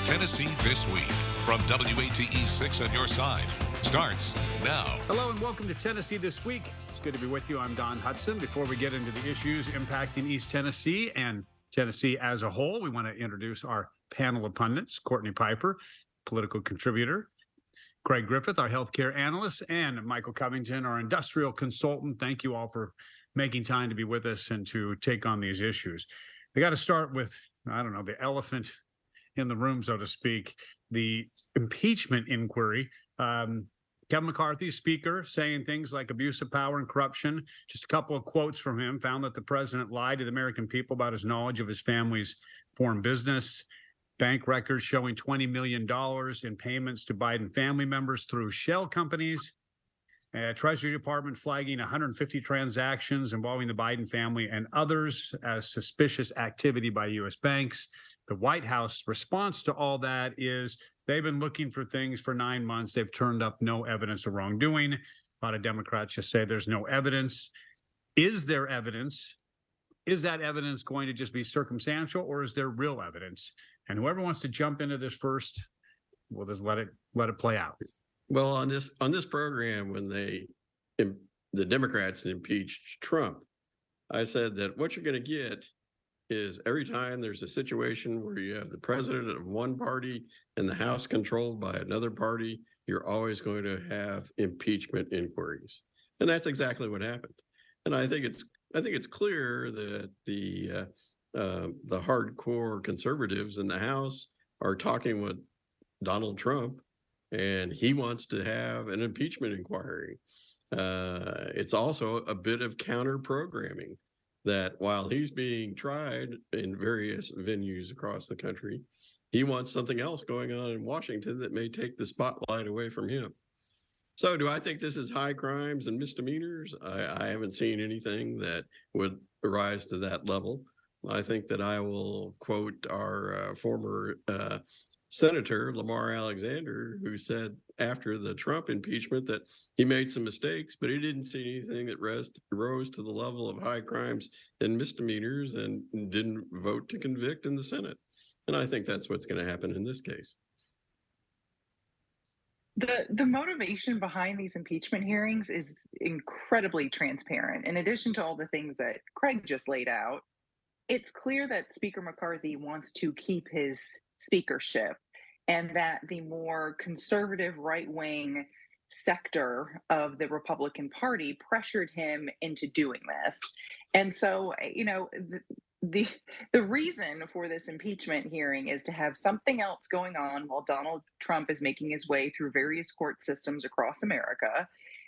Tennessee This Week from WATE 6 on your side starts now. Hello and welcome to Tennessee This Week. It's good to be with you. I'm Don Hudson. Before we get into the issues impacting East Tennessee and Tennessee as a whole, we want to introduce our panel of pundits: Cortney Piper, political contributor; Craig Griffith, our healthcare analyst; and Michael Covington, our industrial consultant. Thank you all for making time to be with us and to take on these issues. We got to start with, the elephant in the room, so to speak, the impeachment inquiry. Kevin McCarthy, speaker, saying things like abuse of power and corruption. Just a couple of quotes from him. Found that the president lied to the American people about his knowledge of his family's foreign business. Bank records showing $20 million in payments to Biden family members through shell companies. Treasury Department flagging 150 transactions involving the Biden family and others as suspicious activity by U.S. banks. The White House response to all that is they've been looking for things for 9 months. They've turned up no evidence of wrongdoing. A lot of Democrats just say there's no evidence. Is there evidence? Is that evidence going to just be circumstantial, or is there real evidence? And whoever wants to jump into this first, we'll just let it play out. Well, on this program, when the Democrats impeached Trump, I said that what you're going to get is every time there's a situation where you have the president of one party and the House controlled by another party, you're always going to have impeachment inquiries, and that's exactly what happened. And I think it's clear that the hardcore conservatives in the House are talking with Donald Trump, and he wants to have an impeachment inquiry. It's also a bit of counter programming, that while he's being tried in various venues across the country, he wants something else going on in Washington that may take the spotlight away from him. So do I think this is high crimes and misdemeanors? I haven't seen anything that would rise to that level. I think that I will quote our former Senator Lamar Alexander, who said after the Trump impeachment that he made some mistakes, but he didn't see anything that rose to the level of high crimes and misdemeanors, and didn't vote to convict in the Senate. And I think that's what's going to happen in this case. The motivation behind these impeachment hearings is incredibly transparent. In addition to all the things that Craig just laid out, it's clear that Speaker McCarthy wants to keep his speakership, and that the more conservative right-wing sector of the Republican Party pressured him into doing this. And so, the reason for this impeachment hearing is to have something else going on while Donald Trump is making his way through various court systems across America,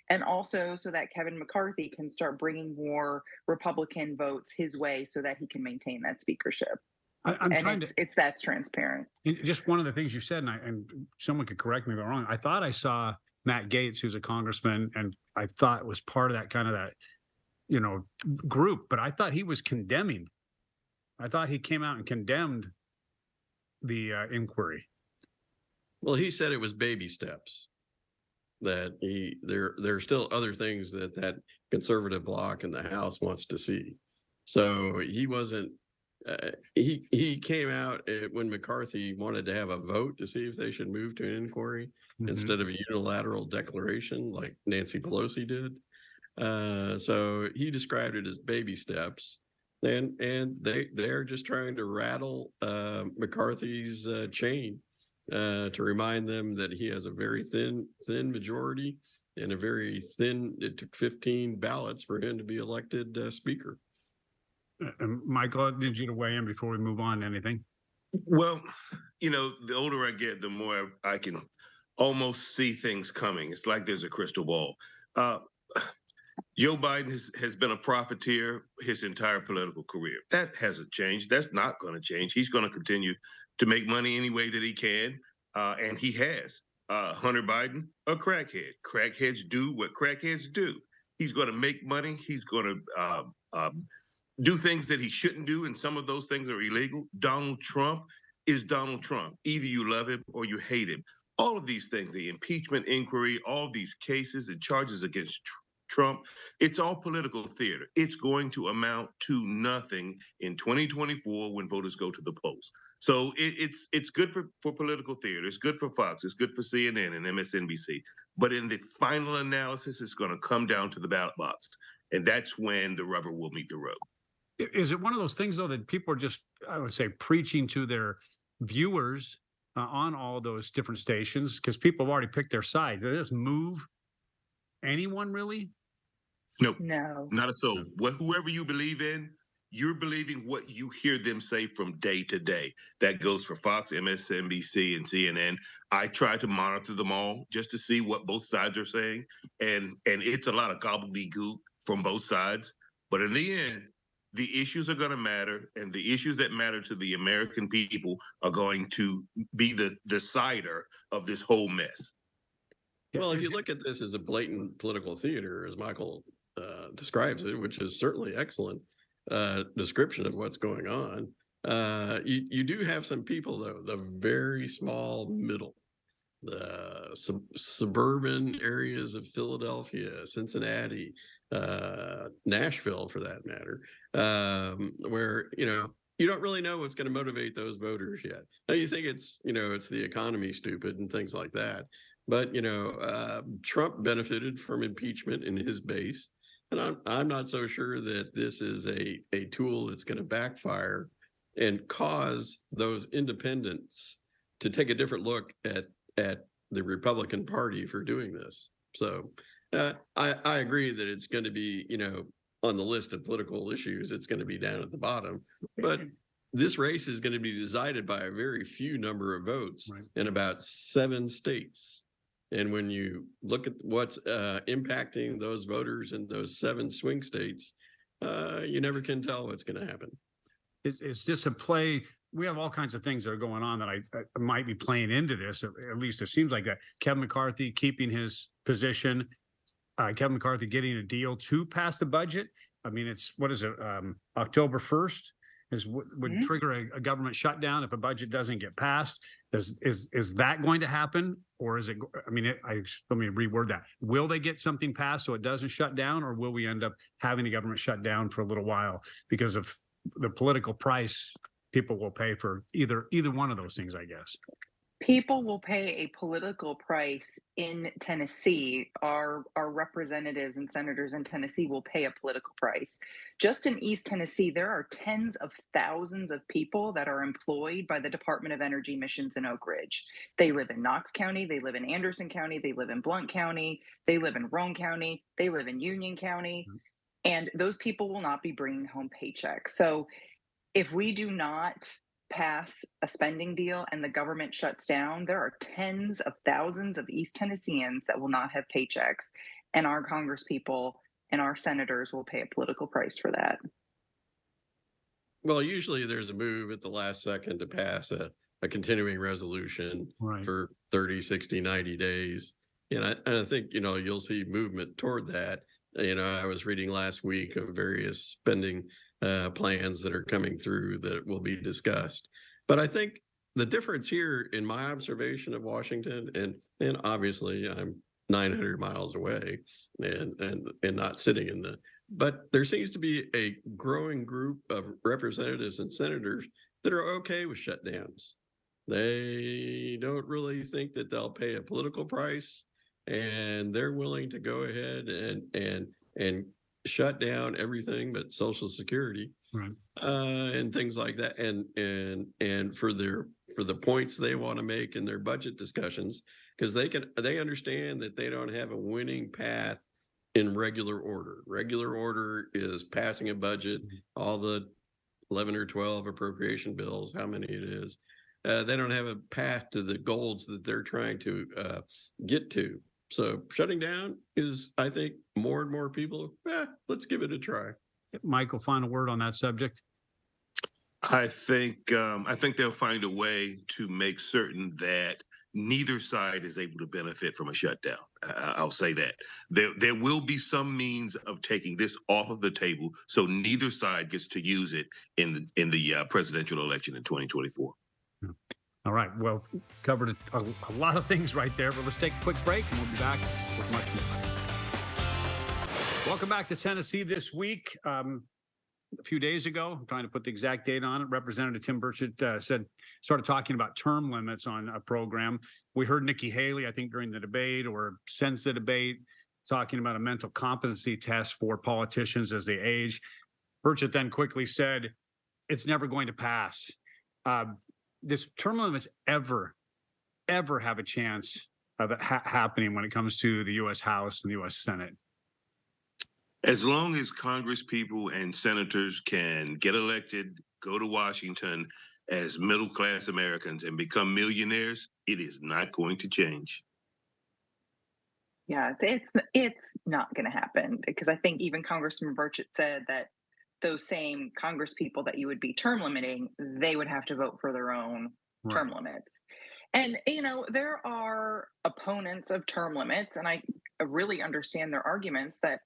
and also so that Kevin McCarthy can start bringing more Republican votes his way so that he can maintain that speakership. That's transparent. Just one of the things you said, and someone could correct me if I'm wrong, I thought I saw Matt Gaetz, who's a congressman, and I thought was part of that group, but I thought he was condemning. I thought he came out and condemned the inquiry. Well, he said it was baby steps. That there are still other things that conservative bloc in the House wants to see. So he wasn't. He came out when McCarthy wanted to have a vote to see if they should move to an inquiry instead of a unilateral declaration like Nancy Pelosi did. So he described it as baby steps, and they're just trying to rattle McCarthy's chain to remind them that he has a very thin majority and a very thin. It took 15 ballots for him to be elected speaker. Michael, I need you to weigh in before we move on to anything. Well, the older I get, the more I can almost see things coming. It's like there's a crystal ball. Joe Biden has been a profiteer his entire political career. That hasn't changed. That's not going to change. He's going to continue to make money any way that he can, and he has. Hunter Biden, a crackhead. Crackheads do what crackheads do. He's going to make money. He's going to do things that he shouldn't do, and some of those things are illegal. Donald Trump is Donald Trump. Either you love him or you hate him. All of these things, the impeachment inquiry, all these cases and charges against Trump. It's all political theater. It's going to amount to nothing in 2024 when voters go to the polls. So it's good for political theater. It's good for Fox. It's good for CNN and MSNBC. But in the final analysis, it's going to come down to the ballot box. And that's when the rubber will meet the road. Is it one of those things, though, that people are just, I would say, preaching to their viewers on all those different stations because people have already picked their sides? Does this move anyone really? Nope. No. Not a soul. Whoever you believe in, you're believing what you hear them say from day to day. That goes for Fox, MSNBC, and CNN. I try to monitor them all just to see what both sides are saying. And it's a lot of gobbledygook from both sides. But in the end, the issues are going to matter, and the issues that matter to the American people are going to be the decider of this whole mess. Well, if you look at this as a blatant political theater, as Michael describes it, which is certainly excellent description of what's going on, you do have some people, though, the very small middle, the suburban areas of Philadelphia, Cincinnati, Nashville, for that matter, where, you don't really know what's going to motivate those voters yet. Now, you think it's the economy, stupid, and things like that. But, Trump benefited from impeachment in his base. And I'm not so sure that this is a tool that's going to backfire and cause those independents to take a different look at the Republican Party for doing this. So I agree that it's going to be, on the list of political issues, it's going to be down at the bottom. But this race is going to be decided by a very few number of votes in about 7 states. And when you look at what's impacting those voters in those 7 swing states, you never can tell what's going to happen. It's just a play. We have all kinds of things that are going on that I might be playing into this. At least it seems like that. Kevin McCarthy keeping his position. Kevin McCarthy getting a deal to pass the budget. I mean, it's, what is it? October 1st would trigger a government shutdown if a budget doesn't get passed. Is that going to happen? Or is it, let me reword that. Will they get something passed so it doesn't shut down, or will we end up having the government shut down for a little while because of the political price people will pay for either one of those things, I guess? People will pay a political price in Tennessee. Our representatives and senators in Tennessee will pay a political price. Just in East Tennessee, there are tens of thousands of people that are employed by the Department of Energy missions in Oak Ridge. They live in Knox County, they live in Anderson County, they live in Blount County, they live in Roane County, they live in Union County, and those people will not be bringing home paychecks. So if we do not pass a spending deal and the government shuts down, there are tens of thousands of East Tennesseans that will not have paychecks, and our congresspeople and our senators will pay a political price for that. Well, usually there's a move at the last second to pass a continuing resolution for 30, 60, 90 days. And I think, you'll see movement toward that. I was reading last week of various spending plans that are coming through that will be discussed. But I think the difference here in my observation of Washington, and obviously I'm 900 miles away and not sitting but there seems to be a growing group of representatives and senators that are okay with shutdowns. They don't really think that they'll pay a political price, and they're willing to go ahead and shut down everything but Social Security, and things like that, and for the points they want to make in their budget discussions, because they understand that they don't have a winning path in regular order. Regular order is passing a budget, all the 11 or 12 appropriation bills, how many it is. They don't have a path to the goals that they're trying to get to. So shutting down is, I think, more and more people, let's give it a try. Michael, final word on that subject? I think they'll find a way to make certain that neither side is able to benefit from a shutdown. I'll say that. There will be some means of taking this off of the table so neither side gets to use it in the presidential election in 2024. All right. Well, covered a lot of things right there, but let's take a quick break and we'll be back with much more. Welcome back to Tennessee This Week. A few days ago, I'm trying to put the exact date on it, Representative Tim Burchett started talking about term limits on a program. We heard Nikki Haley, I think, during the debate or since the debate, talking about a mental competency test for politicians as they age. Burchett then quickly said, it's never going to pass. Does term limits ever have a chance of it happening when it comes to the U.S. House and the U.S. Senate? As long as Congress people and senators can get elected, go to Washington as middle-class Americans and become millionaires, it is not going to change. Yeah, it's not going to happen, because I think even Congressman Burchett said that those same Congress people that you would be term limiting, they would have to vote for their own term limits. And, there are opponents of term limits, and I really understand their arguments that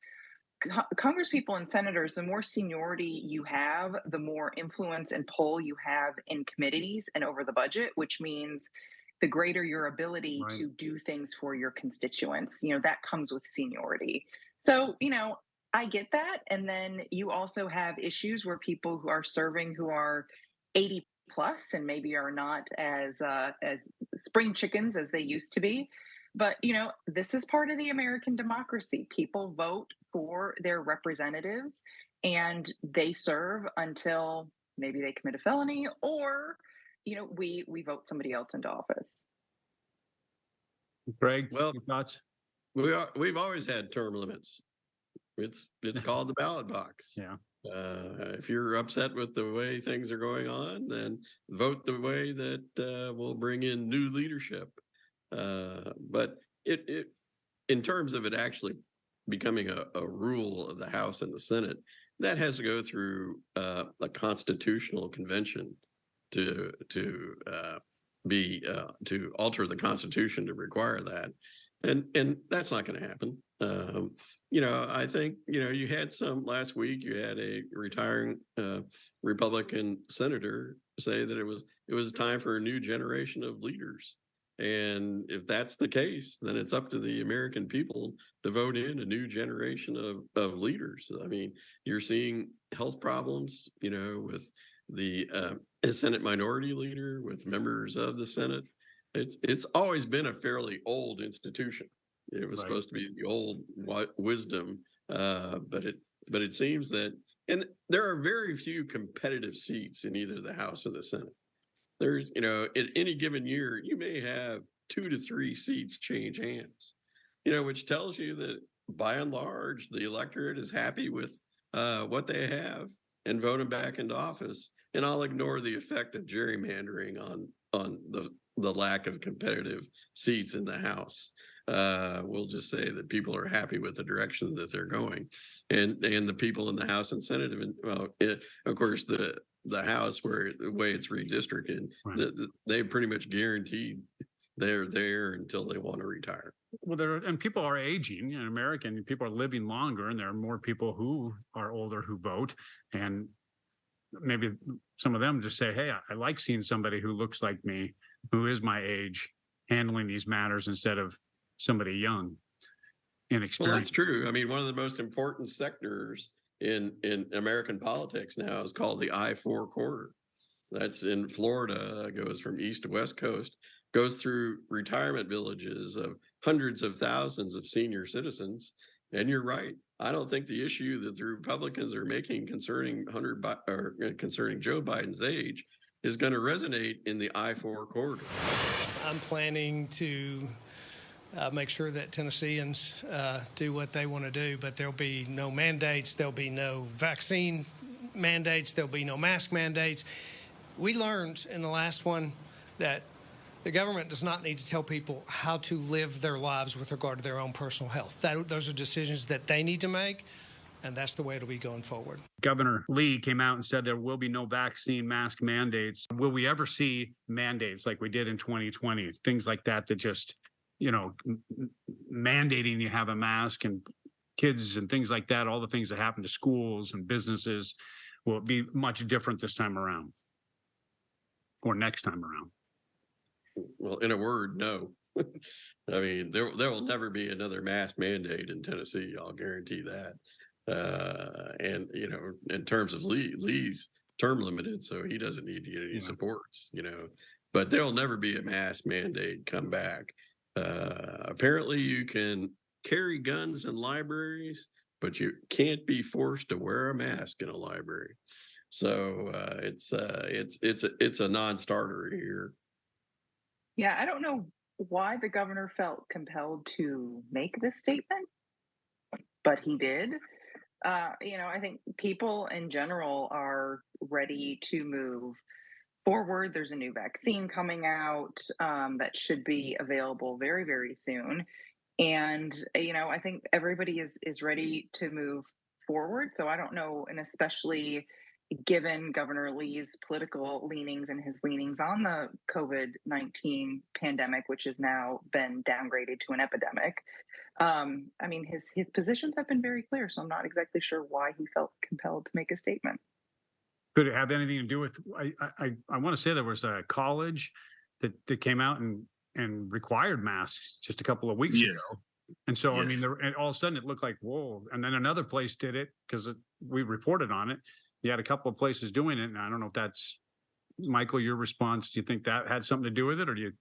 Congress people and senators, the more seniority you have, the more influence and pull you have in committees and over the budget, which means the greater your ability to do things for your constituents. That comes with seniority. So, I get that. And then you also have issues where people who are serving who are 80 plus and maybe are not as spring chickens as they used to be. But, this is part of the American democracy. People vote for their representatives and they serve until maybe they commit a felony or, we vote somebody else into office. Greg, well, your thoughts? We've always had term limits. It's called the ballot box. Yeah. If you're upset with the way things are going on, then vote the way that will bring in new leadership. But it in terms of it actually becoming a rule of the House and the Senate, that has to go through a constitutional convention to alter the Constitution to require that, and that's not going to happen. I think you had some last week. You had a retiring Republican senator say that it was time for a new generation of leaders. And if that's the case, then it's up to the American people to vote in a new generation of leaders. I mean, you're seeing health problems, with the Senate minority leader, with members of the Senate. It's always been a fairly old institution. It was supposed to be the old wisdom, but it seems that, and there are very few competitive seats in either the House or the Senate. There's, at any given year, you may have 2 to 3 seats change hands, which tells you that by and large, the electorate is happy with what they have and vote them back into office. And I'll ignore the effect of gerrymandering on the lack of competitive seats in the House. We'll just say that people are happy with the direction that they're going, and the people in the House and Senate of course, the House, where the way it's redistricted, they pretty much guaranteed they're there until they want to retire. Well, and people are aging. In America, people are living longer, and there are more people who are older who vote, and maybe some of them just say, "Hey, I like seeing somebody who looks like me, who is my age, handling these matters instead of somebody young, inexperienced." Well, that's true. I mean, one of the most important sectors in American politics now is called the I-4 corridor. That's in Florida, goes from east to west coast, goes through retirement villages of hundreds of thousands of senior citizens. And you're right. I don't think the issue that the Republicans are making concerning concerning Joe Biden's age is going to resonate in the I-4 corridor. I'm planning to make sure that Tennesseans do what they want to do, but there'll be no mandates, there'll be no vaccine mandates, there'll be no mask mandates. We learned in the last one that the government does not need to tell people how to live their lives with regard to their own personal health. Those are decisions that they need to make, and that's the way it'll be going forward. Governor Lee came out and said there will be no vaccine mask mandates. Will we ever see mandates like we did in 2020? Things like that just, mandating you have a mask, and kids and things like that, all the things that happen to schools and businesses will be much different this time around or next time around. Well, in a word, no. I mean, there will never be another mask mandate in Tennessee. I'll guarantee that. And in terms of Lee's term limited, so he doesn't need to get any supports. But there'll never be a mask mandate come back. Apparently, you can carry guns in libraries, but you can't be forced to wear a mask in a library. So it's a non-starter here. Yeah, I don't know why the governor felt compelled to make this statement, but he did. I think people in general are ready to move forward. There's a new vaccine coming out that should be available very, very soon. And, I think everybody is ready to move forward. So I don't know, and especially given Governor Lee's political leanings and his leanings on the COVID-19 pandemic, which has now been downgraded to an epidemic. I mean, his positions have been very clear, so I'm not exactly sure why he felt compelled to make a statement. Could it have anything to do with? I want to say there was a college that came out and required masks just a couple of weeks ago. And so, I mean, and all of a sudden it looked like, whoa. And then another place did it because we reported on it. You had a couple of places doing it. And I don't know if that's, Michael, your response. Do you think that had something to do with it, or do you?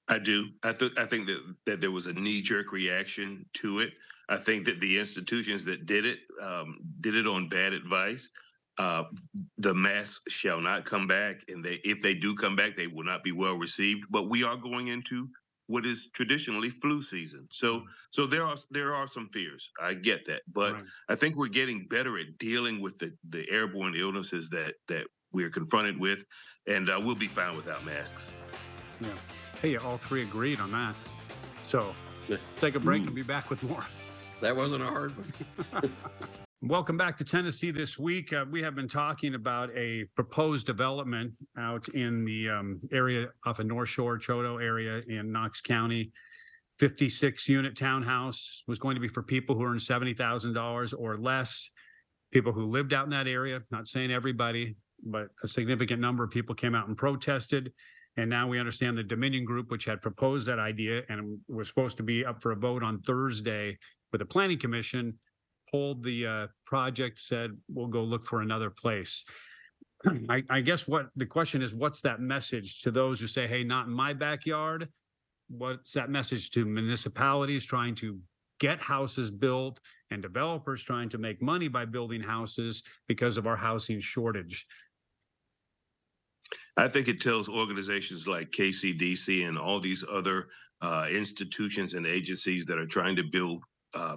I do. I think that there was a knee-jerk reaction to it. I think that the institutions that did it on bad advice. The masks shall not come back, and if they do come back, they will not be well received. But we are going into what is traditionally flu season, so there are some fears. I get that, but right. I think we're getting better at dealing with the airborne illnesses that we're confronted with, and we'll be fine without masks. Yeah. Hey, all three agreed on that. So take a break and be back with more. That wasn't a hard one. Welcome back to Tennessee This Week. We have been talking about a proposed development out in the area off of North Shore, Choteau area in Knox County. 56-unit townhouse was going to be for people who earn $70,000 or less, people who lived out in that area. Not saying everybody, but a significant number of people came out and protested. And now we understand the Dominion Group, which had proposed that idea and was supposed to be up for a vote on Thursday with the Planning Commission, pulled the project, said, we'll go look for another place. I guess what the question is, what's that message to those who say, hey, not in my backyard? What's that message to municipalities trying to get houses built and developers trying to make money by building houses because of our housing shortage? I think it tells organizations like KCDC and all these other institutions and agencies that are trying to build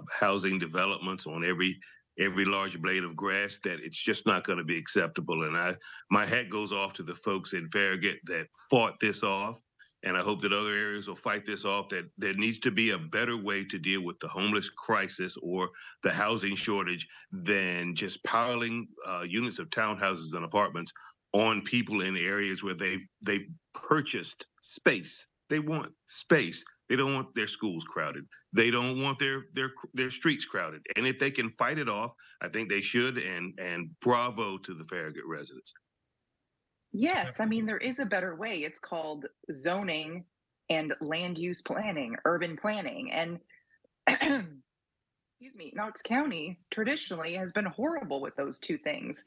housing developments on every large blade of grass that it's just not going to be acceptable. And my hat goes off to the folks in Farragut that fought this off. And I hope that other areas will fight this off, that there needs to be a better way to deal with the homeless crisis or the housing shortage than just piling units of townhouses and apartments on people in areas where they've purchased space. They want space. They don't want their schools crowded. They don't want their streets crowded. And if they can fight it off, I think they should. And bravo to the Farragut residents. Yes, I mean, there is a better way. It's called zoning and land use planning, urban planning. And excuse me, Knox County traditionally has been horrible with those two things,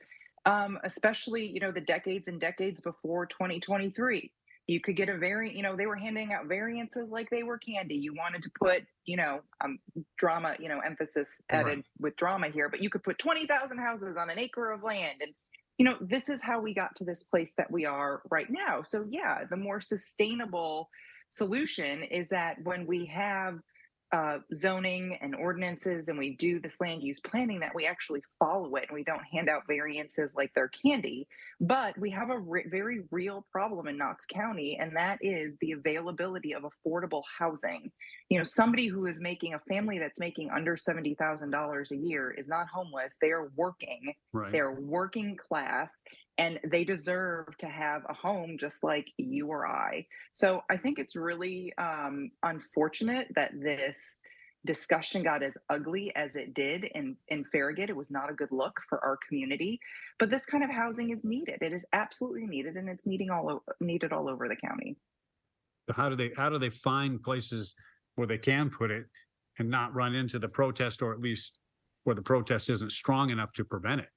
especially, the decades and decades before 2023. You could get a they were handing out variances like they were candy. You wanted to put, drama, emphasis added with drama here, but you could put 20,000 houses on an acre of land. And, this is how we got to this place that we are right now. So yeah, the more sustainable solution is that when we have zoning and ordinances and we do this land use planning, that we actually follow it and we don't hand out variances like they're candy. But we have a very real problem in Knox County, and that is the availability of affordable housing. Somebody who is making a family that's making under $70,000 a year is not homeless. They are working. Right. They're working class, and they deserve to have a home just like you or I. So I think it's really unfortunate that this discussion got as ugly as it did in Farragut. It was not a good look for our community, but this kind of housing is needed. It is absolutely needed, and it's needed all over the county. How do they find places where they can put it and not run into the protest, or at least where the protest isn't strong enough to prevent it?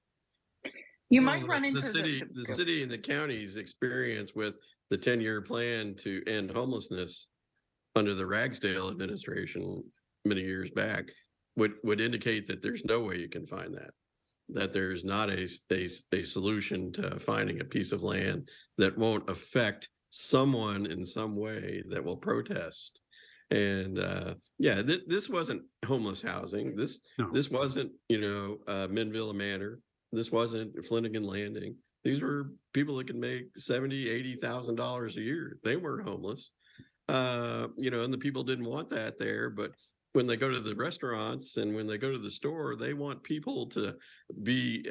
You might run into the city and the county's experience with the 10-year plan to end homelessness under the Ragsdale administration many years back would indicate that there's no way you can find that there's not a solution to finding a piece of land that won't affect someone in some way that will protest. And this wasn't homeless housing. This wasn't, Minville Manor. This wasn't Flanagan Landing. These were people that can make $70,000, $80,000 a year. They weren't homeless. And the people didn't want that there, but when they go to the restaurants and when they go to the store, they want people to be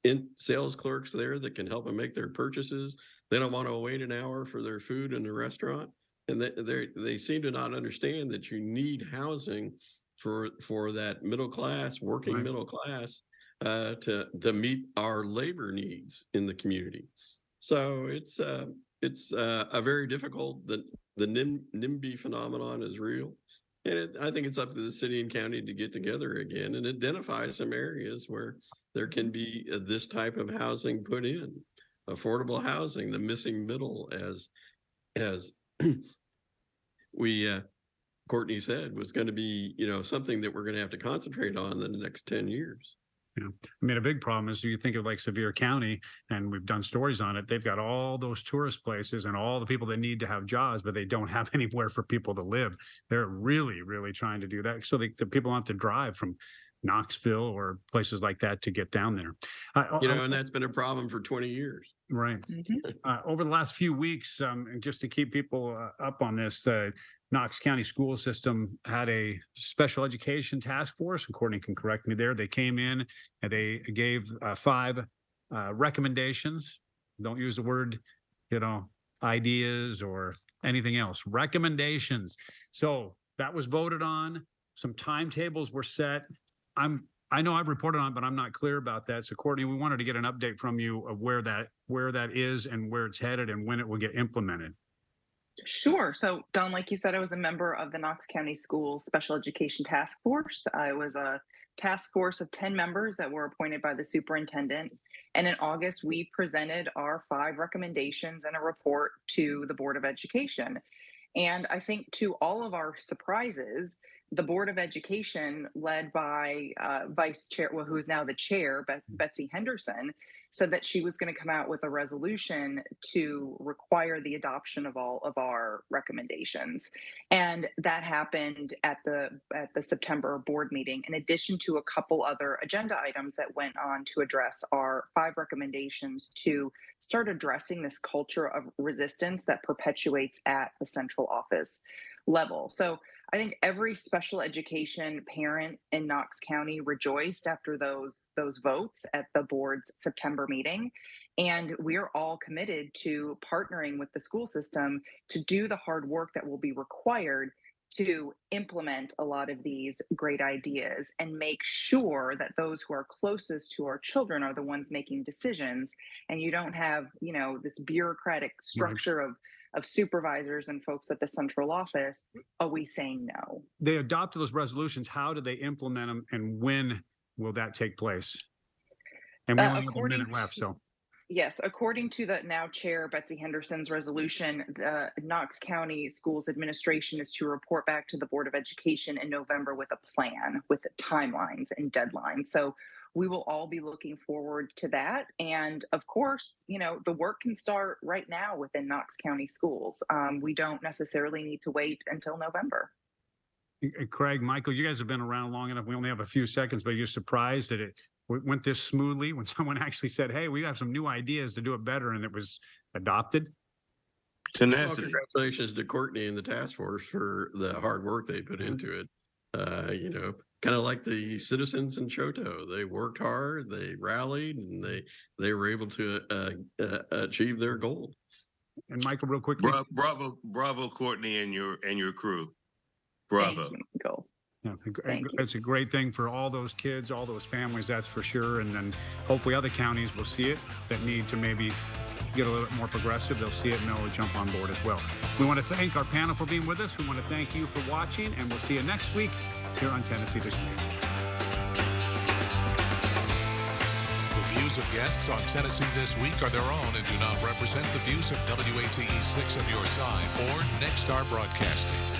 in sales clerks there that can help them make their purchases. They don't want to wait an hour for their food in the restaurant. And they seem to not understand that you need housing for that middle class, working middle class, to meet our labor needs in the community. So it's a very difficult. The NIMBY phenomenon is real. And I think it's up to the city and county to get together again and identify some areas where there can be this type of housing put in, affordable housing, the missing middle, as Cortney said, was going to be, something that we're going to have to concentrate on in the next 10 years. Yeah. I mean, a big problem is you think of like Sevier County, and we've done stories on it. They've got all those tourist places and all the people that need to have jobs, but they don't have anywhere for people to live. They're really, really trying to do that. So the people don't have to drive from Knoxville or places like that to get down there. And that's been a problem for 20 years. Right. Over the last few weeks, and just to keep people up on this, the Knox County school system had a special education task force, and Cortney can correct me there. They came in and they gave 5 recommendations. Don't use the word, ideas or anything else. Recommendations. So that was voted on. Some timetables were set. I know I've reported on it, but I'm not clear about that. So Cortney, we wanted to get an update from you of where that is and where it's headed and when it will get implemented. Sure. So, Don, like you said, I was a member of the Knox County Schools Special Education Task Force. I was a task force of 10 members that were appointed by the superintendent. And in August, we presented our 5 recommendations and a report to the Board of Education. And I think to all of our surprises, the Board of Education, led by Vice Chair, who is now the chair, Betsy Henderson, said that she was going to come out with a resolution to require the adoption of all of our recommendations. And that happened at the September board meeting, in addition to a couple other agenda items that went on to address our 5 recommendations to start addressing this culture of resistance that perpetuates at the central office level. So I think every special education parent in Knox County rejoiced after those votes at the board's September meeting. And we're all committed to partnering with the school system to do the hard work that will be required to implement a lot of these great ideas and make sure that those who are closest to our children are the ones making decisions. And you don't have, this bureaucratic structure of supervisors and folks at the central office always saying no. They adopted those resolutions. How do they implement them, and when will that take place? And we only have a minute left, so. Yes, according to the now chair, Betsy Henderson's resolution, the Knox County Schools Administration is to report back to the Board of Education in November with a plan, with timelines and deadlines. So we will all be looking forward to that. And of course, the work can start right now within Knox County schools. We don't necessarily need to wait until November. Craig, Michael, you guys have been around long enough. We only have a few seconds, but you're surprised that it went this smoothly when someone actually said, hey, we have some new ideas to do it better, and it was adopted? Tenacity. Well, congratulations to Cortney and the task force for the hard work they put into it. Kind of like the citizens in Choteau. They worked hard, they rallied, and they were able to achieve their goal. And Michael, real quickly. Bravo, Cortney and your crew. Bravo. Yeah, it's a great thing for all those kids, all those families, that's for sure. And then hopefully other counties will see it that need to maybe get a little bit more progressive, they'll see it and they'll jump on board as well. We want to thank our panel for being with us. We want to thank you for watching, and we'll see you next week here on Tennessee This Week. The views of guests on Tennessee This Week are their own and do not represent the views of WATE 6 on your side or Nexstar Broadcasting.